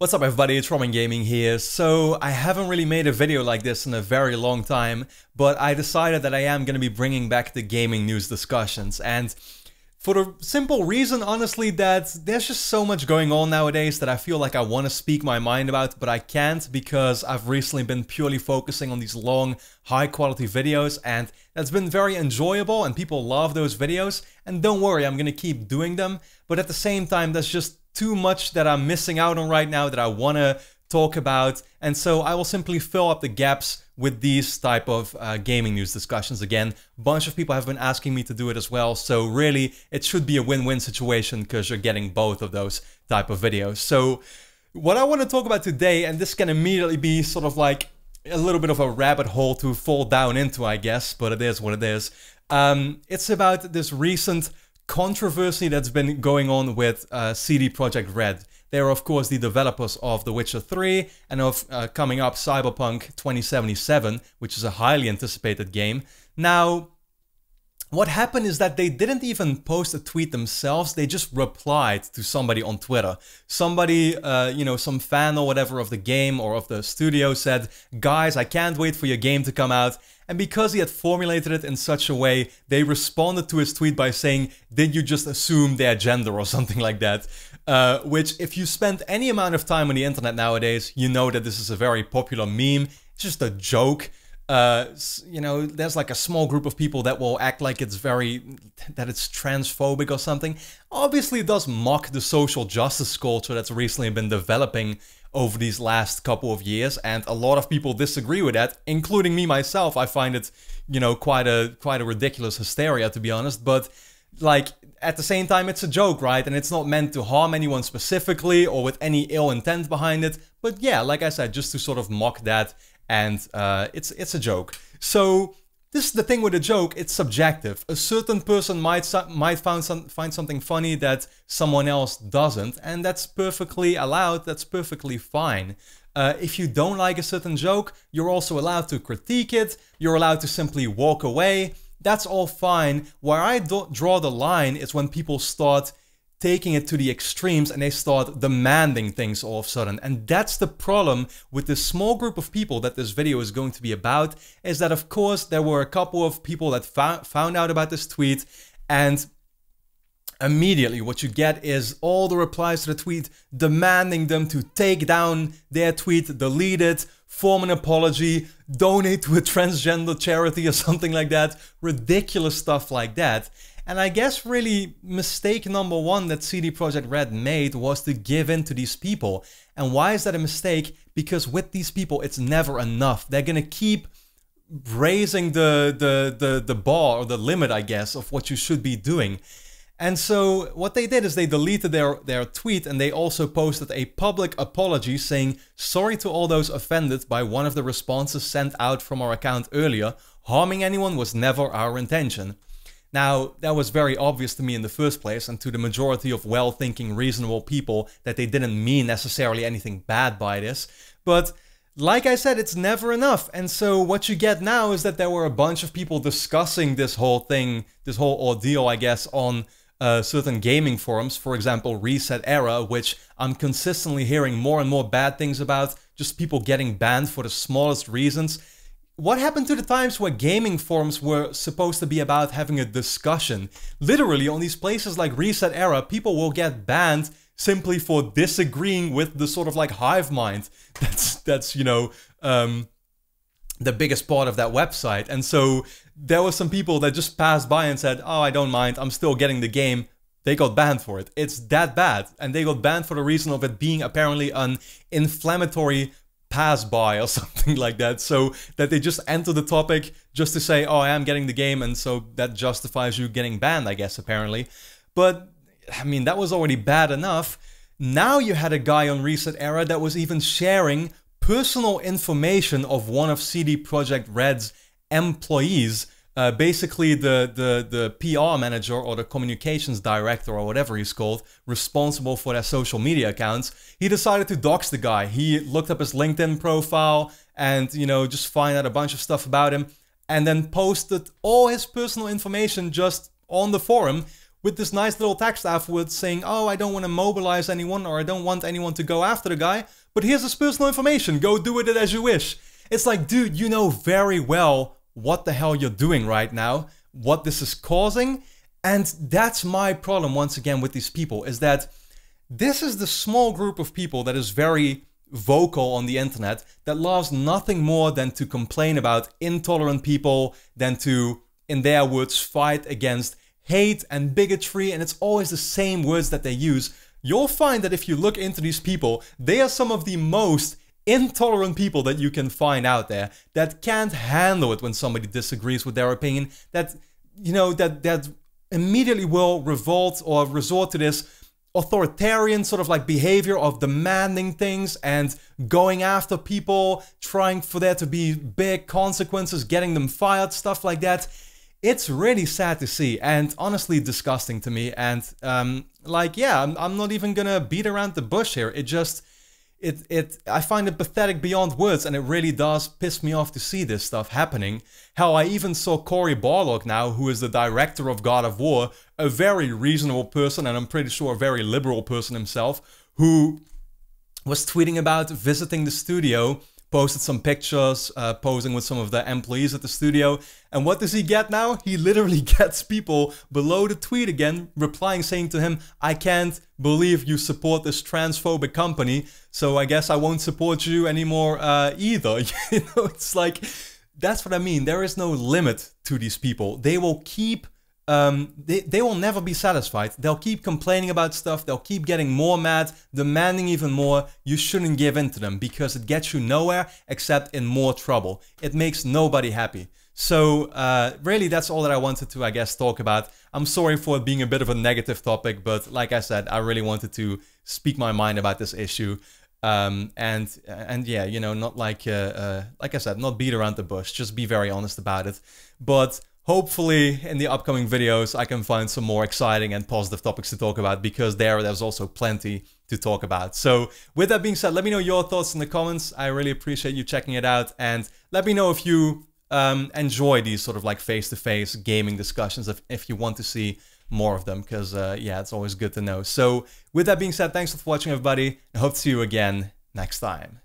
What's up everybody, it's Robin Gaming here. So I haven't really made a video like this in a very long time, but I decided that I am going to be bringing back the gaming news discussions. And for the simple reason, honestly, that there's just so much going on nowadays that I feel like I want to speak my mind about, but I can't because I've recently been purely focusing on these long, high quality videos, and that's been very enjoyable and people love those videos. And don't worry, I'm going to keep doing them, but at the same time, there's just too much that I'm missing out on right now that I want to talk about, and so I will simply fill up the gaps with these type of gaming news discussions again. A bunch of people have been asking me to do it as well, so really it should be a win-win situation because you're getting both of those type of videos. So what I want to talk about today, and this can immediately be sort of like a little bit of a rabbit hole to fall down into, I guess, but it is what it is. It's about this recent controversy that's been going on with CD Projekt Red. They are of course the developers of The Witcher 3 and of coming up Cyberpunk 2077, which is a highly anticipated game. Now, what happened is that they didn't even post a tweet themselves, they just replied to somebody on Twitter. Somebody, you know, some fan or whatever of the game or of the studio said, "Guys, I can't wait for your game to come out." And because he had formulated it in such a way, they responded to his tweet by saying, "Did you just assume their gender?" or something like that. Which, if you spend any amount of time on the internet nowadays, you know that this is a very popular meme. It's just a joke. You know, there's like a small group of people that will act like it's transphobic or something. Obviously, it does mock the social justice culture that's recently been developing over these last couple of years, and a lot of people disagree with that, including me myself. I find it, you know, quite a ridiculous hysteria, to be honest, but like at the same time it's a joke, right? And it's not meant to harm anyone specifically or with any ill intent behind it, but yeah, like I said, just to sort of mock that, and it's a joke. So this is the thing with a joke, it's subjective. A certain person might find something funny that someone else doesn't, and that's perfectly allowed, that's perfectly fine. If you don't like a certain joke, you're also allowed to critique it, you're allowed to simply walk away, that's all fine. Where I draw the line is when people start taking it to the extremes and they start demanding things all of a sudden. And that's the problem with this small group of people that this video is going to be about, is that of course there were a couple of people that found out about this tweet, and immediately what you get is all the replies to the tweet demanding them to take down their tweet, delete it, form an apology, donate to a transgender charity or something like that. Ridiculous stuff like that. And I guess really mistake number one that CD Projekt Red made was to give in to these people. And why is that a mistake? Because with these people it's never enough. They're gonna keep raising the bar, or the limit, I guess, of what you should be doing. And so what they did is they deleted their tweet, and they also posted a public apology saying, "Sorry to all those offended by one of the responses sent out from our account earlier. Harming anyone was never our intention." Now, that was very obvious to me in the first place, and to the majority of well-thinking, reasonable people, that they didn't mean necessarily anything bad by this. But like I said, it's never enough. And so what you get now is that there were a bunch of people discussing this whole thing, this whole ordeal, I guess, on certain gaming forums. For example, Resetera, which I'm consistently hearing more and more bad things about, just people getting banned for the smallest reasons. What happened to the times where gaming forums were supposed to be about having a discussion? Literally, on these places like Resetera, people will get banned simply for disagreeing with the sort of like hive mind that's you know, the biggest part of that website. And so there were some people that just passed by and said, "Oh, I don't mind, I'm still getting the game." They got banned for it. It's that bad. And they got banned for the reason of it being apparently an inflammatory pass-by or something like that, so that they just enter the topic just to say, "Oh, I am getting the game," and so that justifies you getting banned, I guess, apparently. But I mean, that was already bad enough. Now you had a guy on Resetera that was even sharing personal information of one of CD Projekt Red's employees, basically the PR manager or the communications director or whatever he's called, responsible for their social media accounts. He decided to dox the guy. He looked up his LinkedIn profile and, you know, just find out a bunch of stuff about him, and then posted all his personal information just on the forum, with this nice little text afterwards saying, oh, I don't want to mobilize anyone, or I don't want anyone to go after the guy, but here's his personal information, go do with it as you wish. It's like, dude, you know very well what the hell you're doing right now, what this is causing, and that's my problem once again with these people, is that this is the small group of people that is very vocal on the internet, that loves nothing more than to complain about intolerant people, than to, in their words, fight against hate and bigotry, and it's always the same words that they use. You'll find that if you look into these people, they are some of the most intolerant people that you can find out there, that can't handle it when somebody disagrees with their opinion, that, you know, that immediately will revolt or resort to this authoritarian sort of like behavior of demanding things and going after people, trying for there to be big consequences, getting them fired, stuff like that. It's really sad to see, and honestly disgusting to me, and like, yeah, I'm not even gonna beat around the bush here. It just, I find it pathetic beyond words, and it really does piss me off to see this stuff happening. How I even saw Cory Barlog now, who is the director of God of War, a very reasonable person, and I'm pretty sure a very liberal person himself, who was tweeting about visiting the studio, posted some pictures, posing with some of the employees at the studio, and what does he get now? He literally gets people below the tweet again, replying, saying to him, I can't believe you support this transphobic company, so I guess I won't support you anymore either. You know, it's like, that's what I mean. There is no limit to these people. They will keep, they will never be satisfied. They'll keep complaining about stuff. They'll keep getting more mad, demanding even more. You shouldn't give in to them, because it gets you nowhere except in more trouble. It makes nobody happy. So really, that's all that I wanted to, I guess, talk about. I'm sorry for it being a bit of a negative topic, but like I said, I really wanted to speak my mind about this issue. And yeah, you know, not like I said, not beat around the bush, just be very honest about it. But hopefully in the upcoming videos I can find some more exciting and positive topics to talk about, because there's also plenty to talk about. So with that being said, let me know your thoughts in the comments. I really appreciate you checking it out, and let me know if you enjoy these sort of like face-to-face gaming discussions, if you want to see more of them, because yeah, it's always good to know. So with that being said, thanks for watching, everybody, and hope to see you again next time.